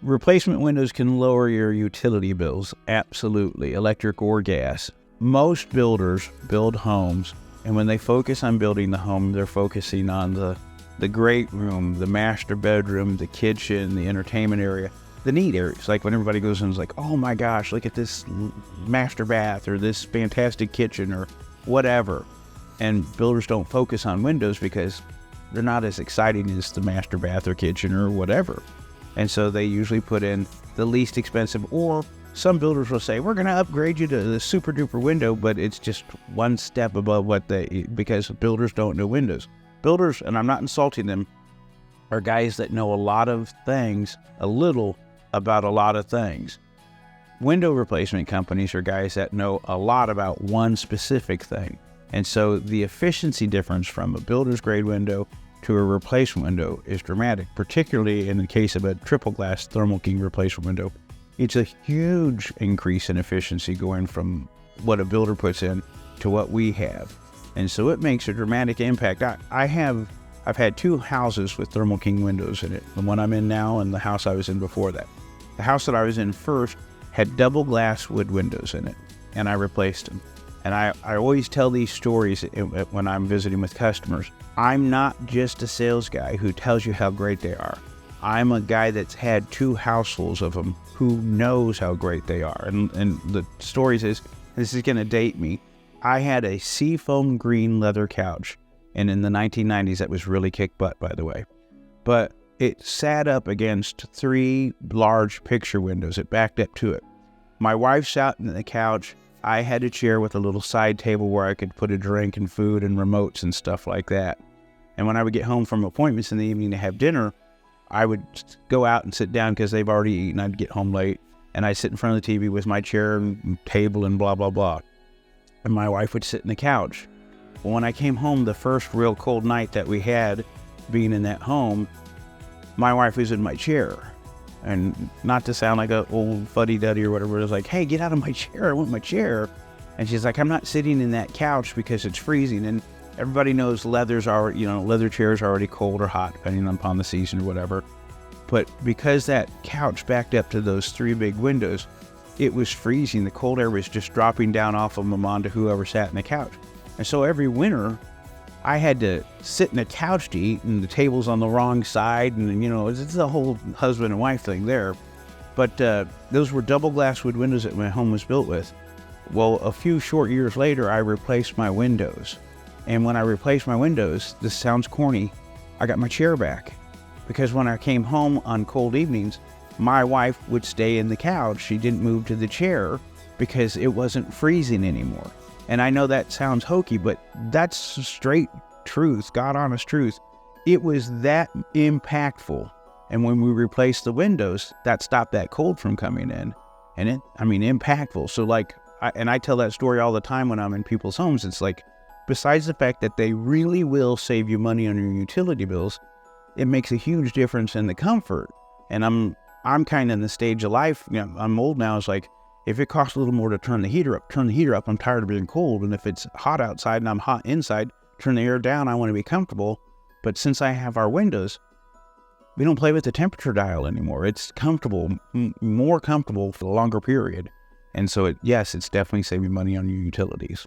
Replacement windows can lower your utility bills, absolutely, electric or gas. Most builders build homes, and when they focus on building the home, they're focusing on the great room, the master bedroom, the kitchen, the entertainment area, the neat areas. Like when everybody goes in and is like, oh my gosh, look at this master bath or this fantastic kitchen or whatever. And builders don't focus on windows because they're not as exciting as the master bath or kitchen or whatever. And so they usually put in the least expensive, or some builders will say, we're going to upgrade you to the super duper window, but it's just one step above because builders don't know windows. Builders, and I'm not insulting them, are guys that know a lot of things, a little about a lot of things. Window replacement companies are guys that know a lot about one specific thing. And so the efficiency difference from a builder's grade window to a replacement window is dramatic, particularly in the case of a triple glass Thermo King replacement window. It's a huge increase in efficiency going from what a builder puts in to what we have. And so it makes a dramatic impact. I've had two houses with Thermo King windows in it, the one I'm in now and the house I was in before that. The house that I was in first had double glass wood windows in it, and I replaced them. And I always tell these stories when I'm visiting with customers. I'm not just a sales guy who tells you how great they are. I'm a guy that's had two households of them who knows how great they are. And the stories is, this is going to date me, I had a seafoam green leather couch. And in the 1990s, that was really kick butt, by the way. But it sat up against three large picture windows. It backed up to it. My wife sat in the couch. I had a chair with a little side table where I could put a drink and food and remotes and stuff like that. And when I would get home from appointments in the evening to have dinner, I would go out and sit down because they've already eaten. I'd get home late, and I'd sit in front of the TV with my chair and table and blah, blah, blah. And my wife would sit in the couch. Well, when I came home the first real cold night that we had being in that home, my wife was in my chair. And not to sound like an old fuddy-duddy or whatever, it was like, hey, get out of my chair, I want my chair. And she's like, I'm not sitting in that couch because it's freezing. And everybody knows leather chairs are already cold or hot, depending upon the season or whatever. But because that couch backed up to those three big windows, it was freezing. The cold air was just dropping down off of them onto whoever sat in the couch. And so every winter, I had to sit in a couch to eat, and the table's on the wrong side, and it's a whole husband and wife thing there. But those were double glass wood windows that my home was built with. Well, a few short years later, I replaced my windows. And when I replaced my windows, this sounds corny, I got my chair back. Because when I came home on cold evenings, my wife would stay in the couch. She didn't move to the chair because it wasn't freezing anymore. And I know that sounds hokey, but that's straight truth, God honest truth. It was that impactful. And when we replaced the windows, that stopped that cold from coming in. And impactful. So I tell that story all the time when I'm in people's homes. It's like, besides the fact that they really will save you money on your utility bills, it makes a huge difference in the comfort. And I'm kind of in the stage of life, I'm old now. It's like, if it costs a little more to turn the heater up, turn the heater up. I'm tired of being cold. And if it's hot outside and I'm hot inside, turn the air down. I want to be comfortable. But since I have our windows, we don't play with the temperature dial anymore. It's comfortable, more comfortable for a longer period. And so it's definitely saving money on your utilities.